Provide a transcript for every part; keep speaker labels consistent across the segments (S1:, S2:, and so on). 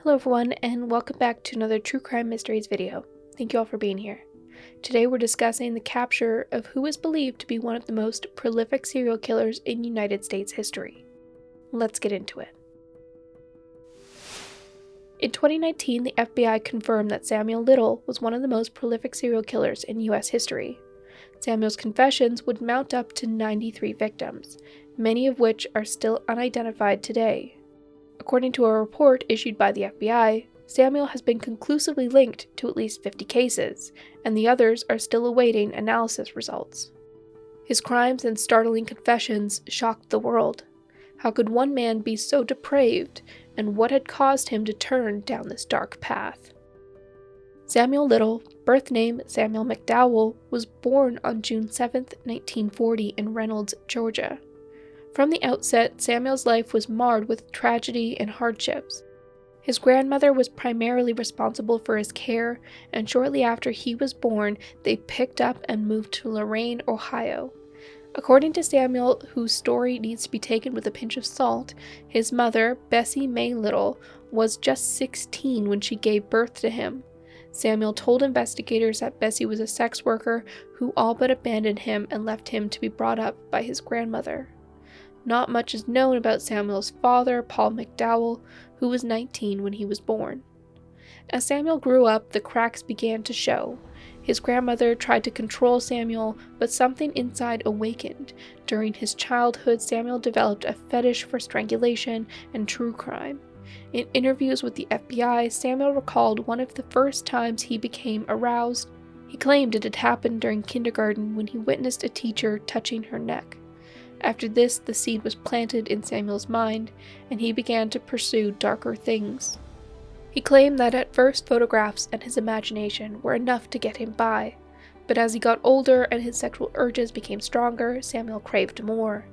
S1: Hello everyone, and welcome back to another True Crime Mysteries video. Thank you all for being here. Today we're discussing the capture of who is believed to be one of the most prolific serial killers in United States history. Let's get into it. In 2019, the FBI confirmed that Samuel Little was one of the most prolific serial killers in US history. Samuel's confessions would mount up to 93 victims, many of which are still unidentified today. According to a report issued by the FBI, Samuel has been conclusively linked to at least 50 cases, and the others are still awaiting analysis results. His crimes and startling confessions shocked the world. How could one man be so depraved, and what had caused him to turn down this dark path? Samuel Little, birth name Samuel McDowell, was born on June 7, 1940 in Reynolds, Georgia. From the outset, Samuel's life was marred with tragedy and hardships. His grandmother was primarily responsible for his care, and shortly after he was born, they picked up and moved to Lorain, Ohio. According to Samuel, whose story needs to be taken with a pinch of salt, his mother, Bessie Mae Little, was just 16 when she gave birth to him. Samuel told investigators that Bessie was a sex worker who all but abandoned him and left him to be brought up by his grandmother. Not much is known about Samuel's father, Paul McDowell, who was 19 when he was born. As Samuel grew up, the cracks began to show. His grandmother tried to control Samuel, but something inside awakened. During his childhood, Samuel developed a fetish for strangulation and true crime. In interviews with the FBI, Samuel recalled one of the first times he became aroused. He claimed it had happened during kindergarten when he witnessed a teacher touching her neck. After this, the seed was planted in Samuel's mind, and he began to pursue darker things. He claimed that at first photographs and his imagination were enough to get him by, but as he got older and his sexual urges became stronger, Samuel craved more.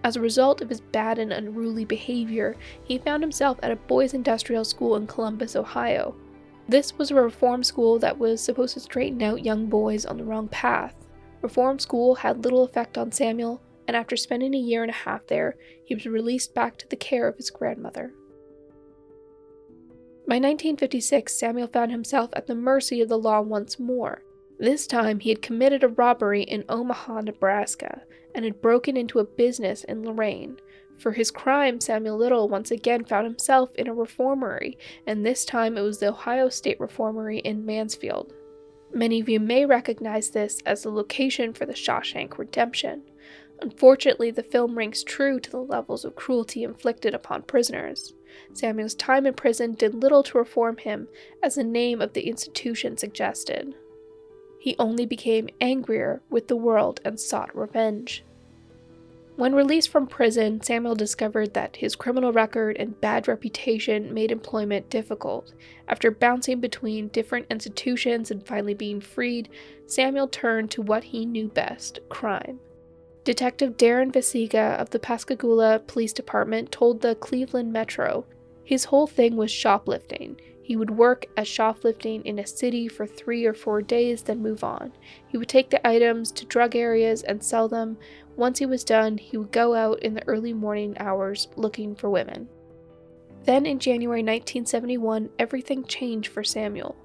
S1: As a result of his bad and unruly behavior, he found himself at a boys' industrial school in Columbus, Ohio. This was a reform school that was supposed to straighten out young boys on the wrong path. Reform school had little effect on Samuel, and after spending a year and a half there, he was released back to the care of his grandmother. By 1956, Samuel found himself at the mercy of the law once more. This time, he had committed a robbery in Omaha, Nebraska, and had broken into a business in Lorain. For his crime, Samuel Little once again found himself in a reformatory, and this time it was the Ohio State Reformatory in Mansfield. Many of you may recognize this as the location for the Shawshank Redemption. Unfortunately, the film rings true to the levels of cruelty inflicted upon prisoners. Samuel's time in prison did little to reform him, as the name of the institution suggested. He only became angrier with the world and sought revenge. When released from prison, Samuel discovered that his criminal record and bad reputation made employment difficult. After bouncing between different institutions and finally being freed, Samuel turned to what he knew best: crime. Detective Darren Vasiga of the Pascagoula Police Department told the Cleveland Metro, his whole thing was shoplifting. He would work at shoplifting in a city for 3 or 4 days, then move on. He would take the items to drug areas and sell them. Once he was done, he would go out in the early morning hours looking for women. Then in January 1971, everything changed for Samuel.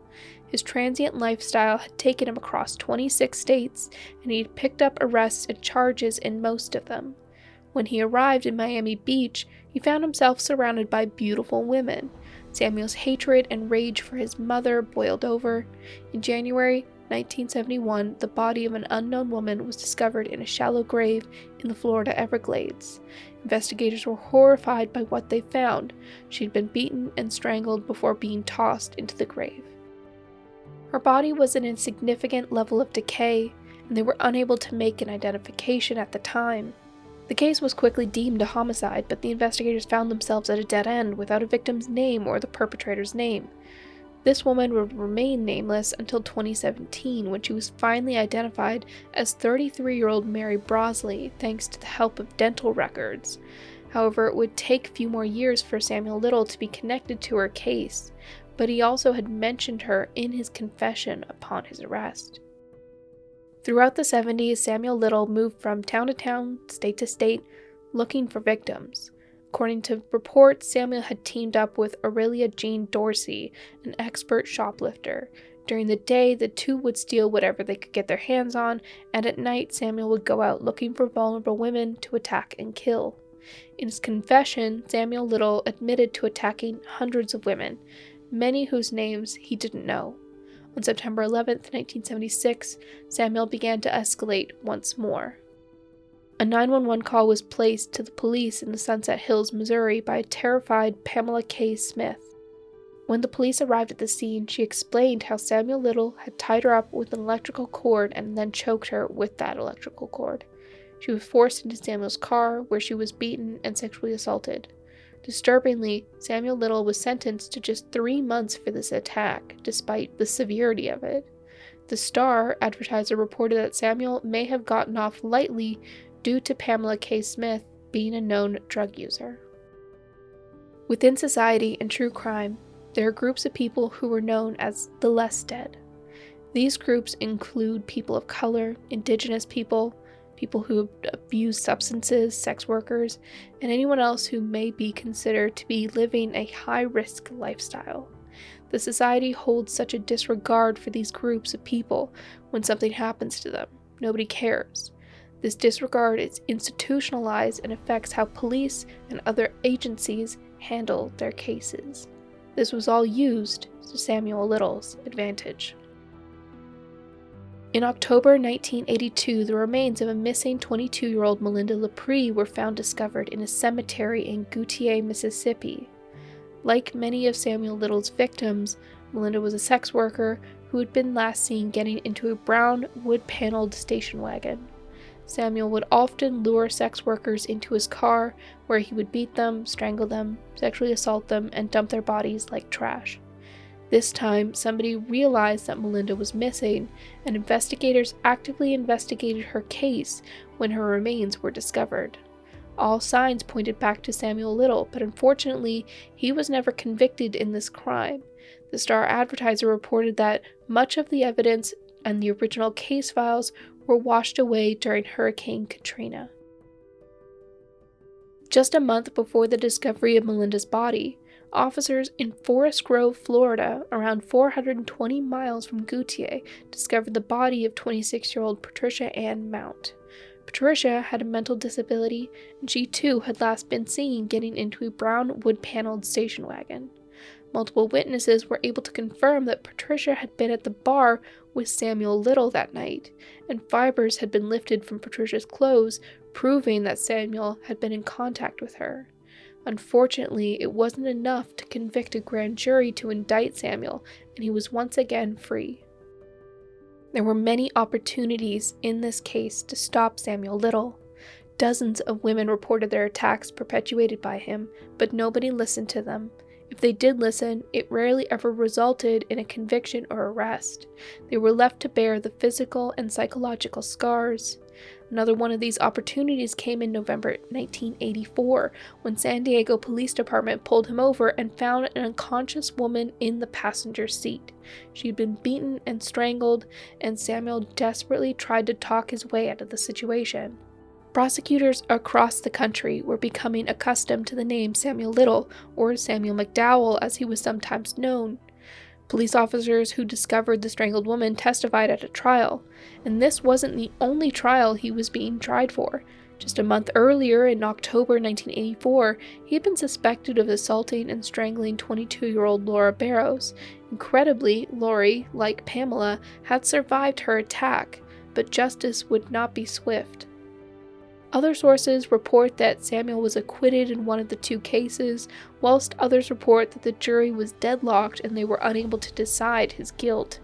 S1: His transient lifestyle had taken him across 26 states, and he had picked up arrests and charges in most of them. When he arrived in Miami Beach, he found himself surrounded by beautiful women. Samuel's hatred and rage for his mother boiled over. In January 1971, the body of an unknown woman was discovered in a shallow grave in the Florida Everglades. Investigators were horrified by what they found. She had been beaten and strangled before being tossed into the grave. Her body was in a significant level of decay, and they were unable to make an identification at the time. The case was quickly deemed a homicide, but the investigators found themselves at a dead end without a victim's name or the perpetrator's name. This woman would remain nameless until 2017, when she was finally identified as 33-year-old Mary Brosley, thanks to the help of dental records. However, it would take a few more years for Samuel Little to be connected to her case, but he also had mentioned her in his confession upon his arrest. Throughout the 70s, Samuel Little moved from town to town, state to state, looking for victims. According to reports, Samuel had teamed up with Aurelia Jean Dorsey, an expert shoplifter. During the day, the two would steal whatever they could get their hands on, and at night, Samuel would go out looking for vulnerable women to attack and kill. In his confession, Samuel Little admitted to attacking hundreds of women, many whose names he didn't know. On September 11, 1976, Samuel began to escalate once more. A 911 call was placed to the police in the Sunset Hills, Missouri by a terrified Pamela K. Smith. When the police arrived at the scene, she explained how Samuel Little had tied her up with an electrical cord and then choked her with that electrical cord. She was forced into Samuel's car, where she was beaten and sexually assaulted. Disturbingly, Samuel Little was sentenced to just 3 months for this attack, despite the severity of it. The Star advertiser reported that Samuel may have gotten off lightly due to Pamela K. Smith being a known drug user. Within society and true crime, there are groups of people who were known as the less dead. These groups include people of color, indigenous people, people who abuse substances, sex workers, and anyone else who may be considered to be living a high-risk lifestyle. The society holds such a disregard for these groups of people when something happens to them. Nobody cares. This disregard is institutionalized and affects how police and other agencies handle their cases. This was all used to Samuel Little's advantage. In October 1982, the remains of a missing 22-year-old Melinda Lepre were found discovered in a cemetery in Goutier, Mississippi. Like many of Samuel Little's victims, Melinda was a sex worker who had been last seen getting into a brown, wood-paneled station wagon. Samuel would often lure sex workers into his car, where he would beat them, strangle them, sexually assault them, and dump their bodies like trash. This time, somebody realized that Melinda was missing, and investigators actively investigated her case when her remains were discovered. All signs pointed back to Samuel Little, but unfortunately, he was never convicted in this crime. The Star Advertiser reported that much of the evidence and the original case files were washed away during Hurricane Katrina. Just a month before the discovery of Melinda's body, officers in Forest Grove, Florida, around 420 miles from Goutier, discovered the body of 26-year-old Patricia Ann Mount. Patricia had a mental disability, and she too had last been seen getting into a brown wood-paneled station wagon. Multiple witnesses were able to confirm that Patricia had been at the bar with Samuel Little that night, and fibers had been lifted from Patricia's clothes, proving that Samuel had been in contact with her. Unfortunately, it wasn't enough to convict a grand jury to indict Samuel, and he was once again free. There were many opportunities in this case to stop Samuel Little. Dozens of women reported their attacks perpetuated by him, but nobody listened to them. If they did listen, it rarely ever resulted in a conviction or arrest. They were left to bear the physical and psychological scars. Another one of these opportunities came in November 1984, when San Diego Police Department pulled him over and found an unconscious woman in the passenger seat. She had been beaten and strangled, and Samuel desperately tried to talk his way out of the situation. Prosecutors across the country were becoming accustomed to the name Samuel Little, or Samuel McDowell as he was sometimes known. Police officers who discovered the strangled woman testified at a trial, and this wasn't the only trial he was being tried for. Just a month earlier, in October 1984, he had been suspected of assaulting and strangling 22-year-old Laura Barrows. Incredibly, Lori, like Pamela, had survived her attack, but justice would not be swift. Other sources report that Samuel was acquitted in one of the two cases, whilst others report that the jury was deadlocked and they were unable to decide his guilt.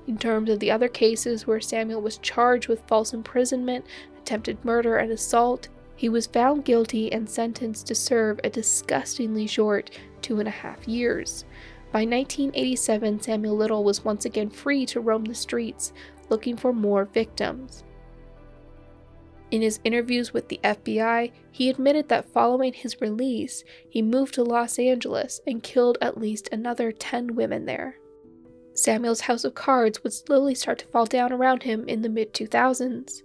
S1: In terms of the other cases where Samuel was charged with false imprisonment, attempted murder, and assault, he was found guilty and sentenced to serve a disgustingly short 2.5 years. By 1987, Samuel Little was once again free to roam the streets, looking for more victims. In his interviews with the FBI, he admitted that following his release, he moved to Los Angeles and killed at least another 10 women there. Samuel's house of cards would slowly start to fall down around him in the mid-2000s.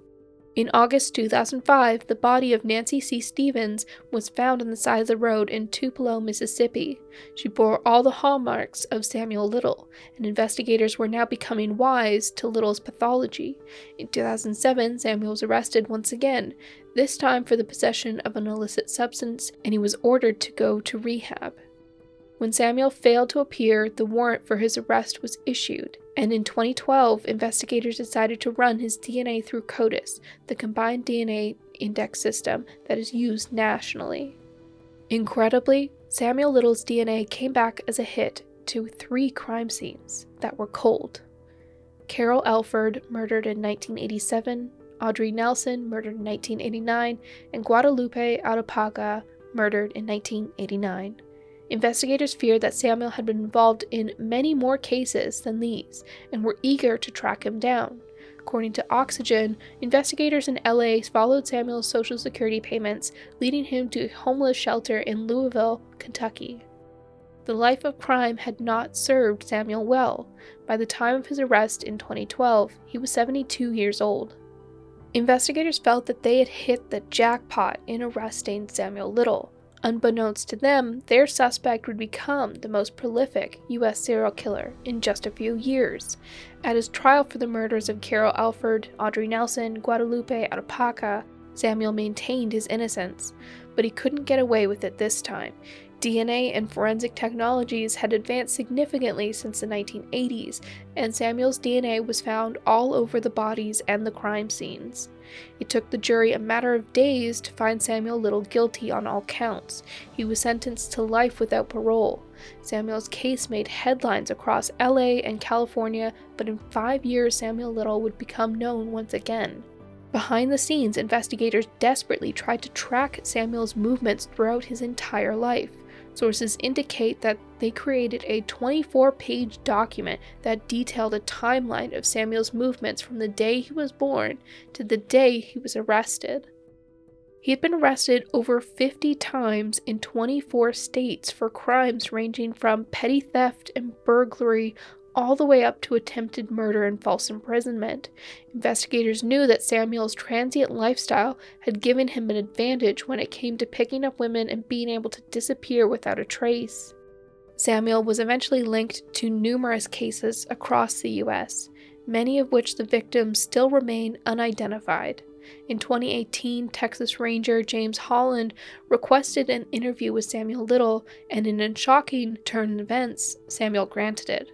S1: In August 2005, the body of Nancy C. Stevens was found on the side of the road in Tupelo, Mississippi. She bore all the hallmarks of Samuel Little, and investigators were now becoming wise to Little's pathology. In 2007, Samuel was arrested once again, this time for the possession of an illicit substance, and he was ordered to go to rehab. When Samuel failed to appear, the warrant for his arrest was issued, and in 2012, investigators decided to run his DNA through CODIS, the combined DNA index system that is used nationally. Incredibly, Samuel Little's DNA came back as a hit to 3 crime scenes that were cold. Carol Elford, murdered in 1987, Audrey Nelson, murdered in 1989, and Guadalupe Adepaga, murdered in 1989. Investigators feared that Samuel had been involved in many more cases than these, and were eager to track him down. According to Oxygen, investigators in LA followed Samuel's Social Security payments, leading him to a homeless shelter in Louisville, Kentucky. The life of crime had not served Samuel well. By the time of his arrest in 2012, he was 72 years old. Investigators felt that they had hit the jackpot in arresting Samuel Little. Unbeknownst to them, their suspect would become the most prolific U.S. serial killer in just a few years. At his trial for the murders of Carol Elford, Audrey Nelson, Guadalupe Adepaga, Samuel maintained his innocence, but he couldn't get away with it this time. DNA and forensic technologies had advanced significantly since the 1980s, and Samuel's DNA was found all over the bodies and the crime scenes. It took the jury a matter of days to find Samuel Little guilty on all counts. He was sentenced to life without parole. Samuel's case made headlines across LA and California, but in 5 years Samuel Little would become known once again. Behind the scenes, investigators desperately tried to track Samuel's movements throughout his entire life. Sources indicate that they created a 24-page document that detailed a timeline of Samuel's movements from the day he was born to the day he was arrested. He had been arrested over 50 times in 24 states for crimes ranging from petty theft and burglary all the way up to attempted murder and false imprisonment. Investigators knew that Samuel's transient lifestyle had given him an advantage when it came to picking up women and being able to disappear without a trace. Samuel was eventually linked to numerous cases across the U.S., many of which the victims still remain unidentified. In 2018, Texas Ranger James Holland requested an interview with Samuel Little, and in a shocking turn of events, Samuel granted it.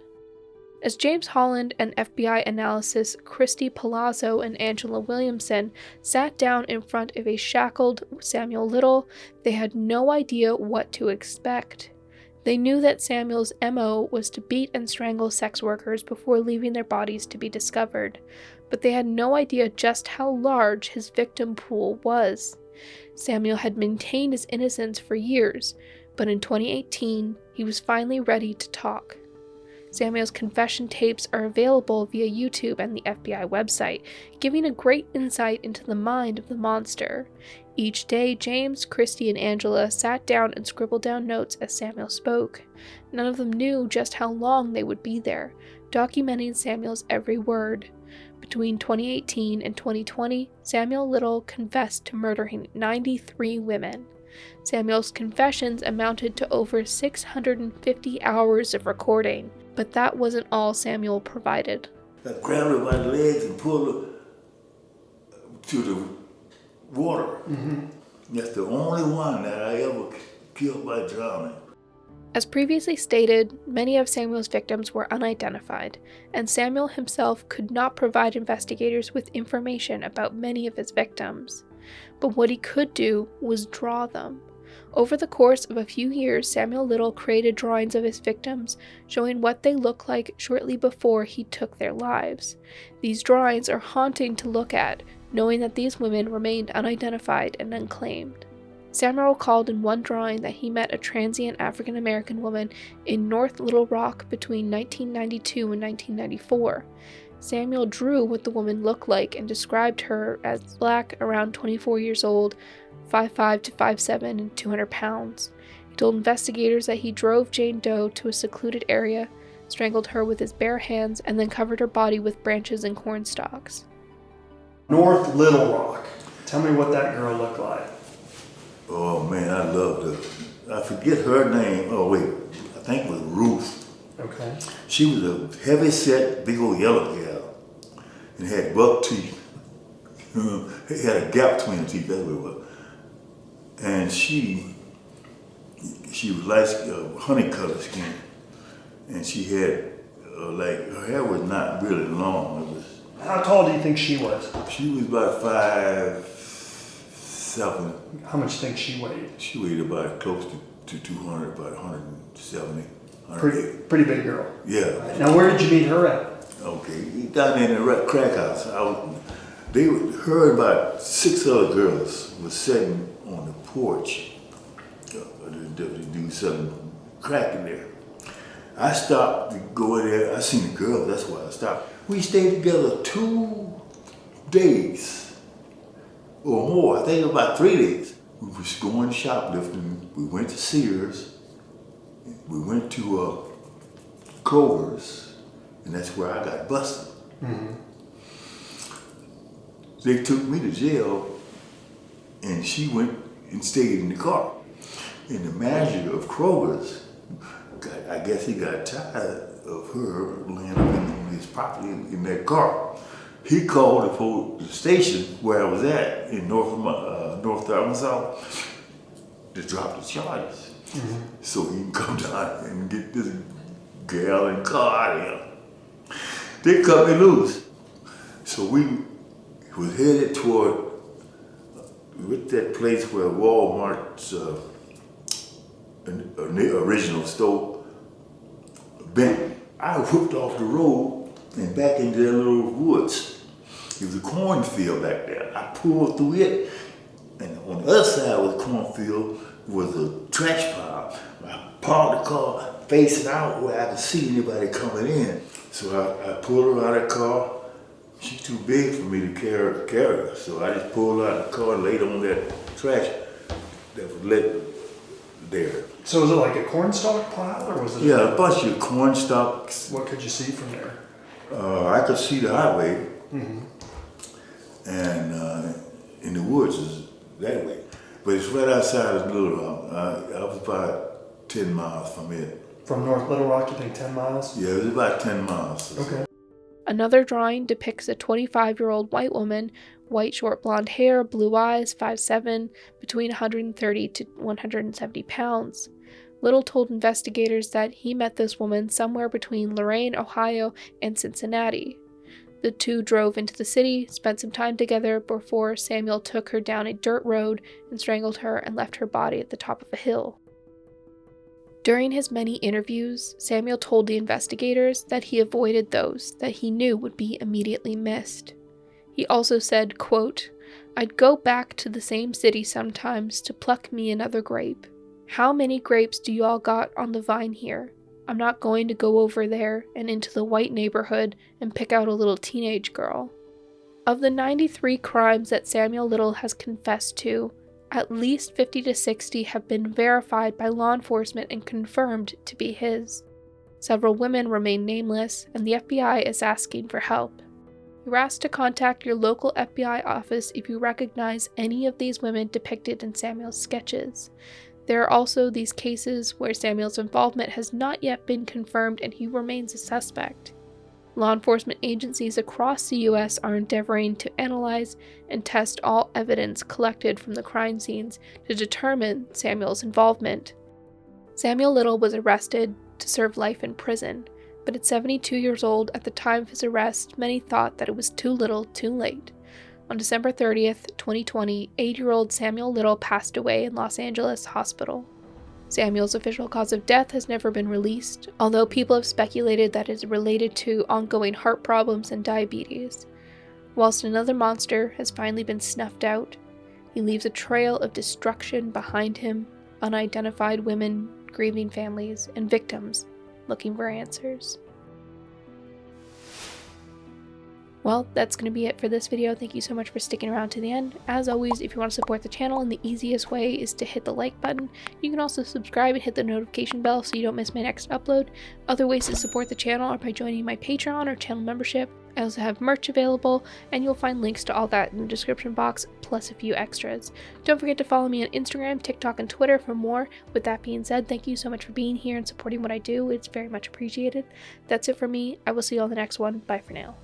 S1: As James Holland and FBI analysts Christy Palazzo and Angela Williamson sat down in front of a shackled Samuel Little, they had no idea what to expect. They knew that Samuel's MO was to beat and strangle sex workers before leaving their bodies to be discovered, but they had no idea just how large his victim pool was. Samuel had maintained his innocence for years, but in 2018, he was finally ready to talk. Samuel's confession tapes are available via YouTube and the FBI website, giving a great insight into the mind of the monster. Each day, James, Christy, and Angela sat down and scribbled down notes as Samuel spoke. None of them knew just how long they would be there, documenting Samuel's every word. Between 2018 and 2020, Samuel Little confessed to murdering 93 women. Samuel's confessions amounted to over 650 hours of recording, but that wasn't all Samuel provided.
S2: I grabbed her by the legs and pulled her to the water. Mm-hmm. That's the only one that I ever killed by drowning.
S1: As previously stated, many of Samuel's victims were unidentified, and Samuel himself could not provide investigators with information about many of his victims. But what he could do was draw them. Over the course of a few years, Samuel Little created drawings of his victims, showing what they looked like shortly before he took their lives. These drawings are haunting to look at, knowing that these women remained unidentified and unclaimed. Samuel recalled in one drawing that he met a transient African-American woman in North Little Rock between 1992 and 1994. Samuel drew what the woman looked like and described her as black, around 24 years old, 5'5" to 5'7", and 200 pounds. He told investigators that he drove Jane Doe to a secluded area, strangled her with his bare hands, and then covered her body with branches and corn stalks.
S3: North Little Rock. Tell me what that girl looked like.
S2: Oh man, I loved her. I forget her name. Oh wait, I think it was Ruth.
S3: Okay.
S2: She was a heavy set, big old yellow gal, and had buck teeth. It had a gap between the teeth, that's what it was. And she was like honey colored skin, and she had like her hair was not really long. It was.
S3: How tall do you think she was?
S2: She was about 5'7".
S3: How much do you think she weighed?
S2: She weighed about close to 200, about 170, 180.
S3: Pretty big girl.
S2: Yeah.
S3: Now, where did you meet her at?
S2: Okay, down in the crack house. Her and about 6 other girls was sitting on the porch. The dude selling crack in there. I stopped to go in there. I seen the girls, that's why I stopped. We stayed together 2 days or more. I think it was about 3 days. We was going shoplifting. We went to Sears. We went to Kroger's, and that's where I got busted.
S3: Mm-hmm.
S2: They took me to jail, and she went and stayed in the car. And the manager of Kroger's, I guess he got tired of her laying up on his property in that car. He called the station where I was at in North Arkansas to drop the charges. Mm-hmm. So he can come down and get this gal and car out of here. They cut me loose. So we was headed toward with that place where Walmart's original store bent. I whooped off the road and back into that little woods. It was a cornfield back there. I pulled through it, and on the other side of the cornfield was a trash pile. I parked the car facing out where I could see anybody coming in. So I pulled her out of the car. She's too big for me to carry her. So I just pulled her out of the car and laid on that trash that was lit there.
S3: So was it like a cornstalk pile, or was it?
S2: Yeah, a bunch of corn stalks.
S3: What could you see from there?
S2: I could see the highway,
S3: mm-hmm.
S2: and in the woods is that way. But it's right outside of Little Rock. I was about 10 miles from it.
S3: From North Little Rock, you think 10 miles?
S2: Yeah, it was about 10 miles.
S3: Okay.
S1: Another drawing depicts a 25-year-old white woman, white short blonde hair, blue eyes, 5'7", between 130 to 170 pounds. Little told investigators that he met this woman somewhere between Lorain, Ohio, and Cincinnati. The two drove into the city, spent some time together before Samuel took her down a dirt road and strangled her and left her body at the top of a hill. During his many interviews, Samuel told the investigators that he avoided those that he knew would be immediately missed. He also said, quote, "I'd go back to the same city sometimes to pluck me another grape. How many grapes do y'all got on the vine here? I'm not going to go over there and into the white neighborhood and pick out a little teenage girl." Of the 93 crimes that Samuel Little has confessed to, at least 50 to 60 have been verified by law enforcement and confirmed to be his. Several women remain nameless, and the FBI is asking for help. You're asked to contact your local FBI office if you recognize any of these women depicted in Samuel's sketches. There are also these cases where Samuel's involvement has not yet been confirmed and he remains a suspect. Law enforcement agencies across the U.S. are endeavoring to analyze and test all evidence collected from the crime scenes to determine Samuel's involvement. Samuel Little was arrested to serve life in prison, but at 72 years old at the time of his arrest, many thought that it was too little, too late. On December 30th, 2020, 8-year-old Samuel Little passed away in Los Angeles hospital. Samuel's official cause of death has never been released, although people have speculated that it is related to ongoing heart problems and diabetes. Whilst another monster has finally been snuffed out, he leaves a trail of destruction behind him, unidentified women, grieving families, and victims looking for answers. Well, that's going to be it for this video. Thank you so much for sticking around to the end. As always, if you want to support the channel, and the easiest way is to hit the like button. You can also subscribe and hit the notification bell so you don't miss my next upload. Other ways to support the channel are by joining my Patreon or channel membership. I also have merch available, and you'll find links to all that in the description box, plus a few extras. Don't forget to follow me on Instagram, TikTok, and Twitter for more. With that being said, thank you so much for being here and supporting what I do. It's very much appreciated. That's it for me. I will see you on the next one. Bye for now.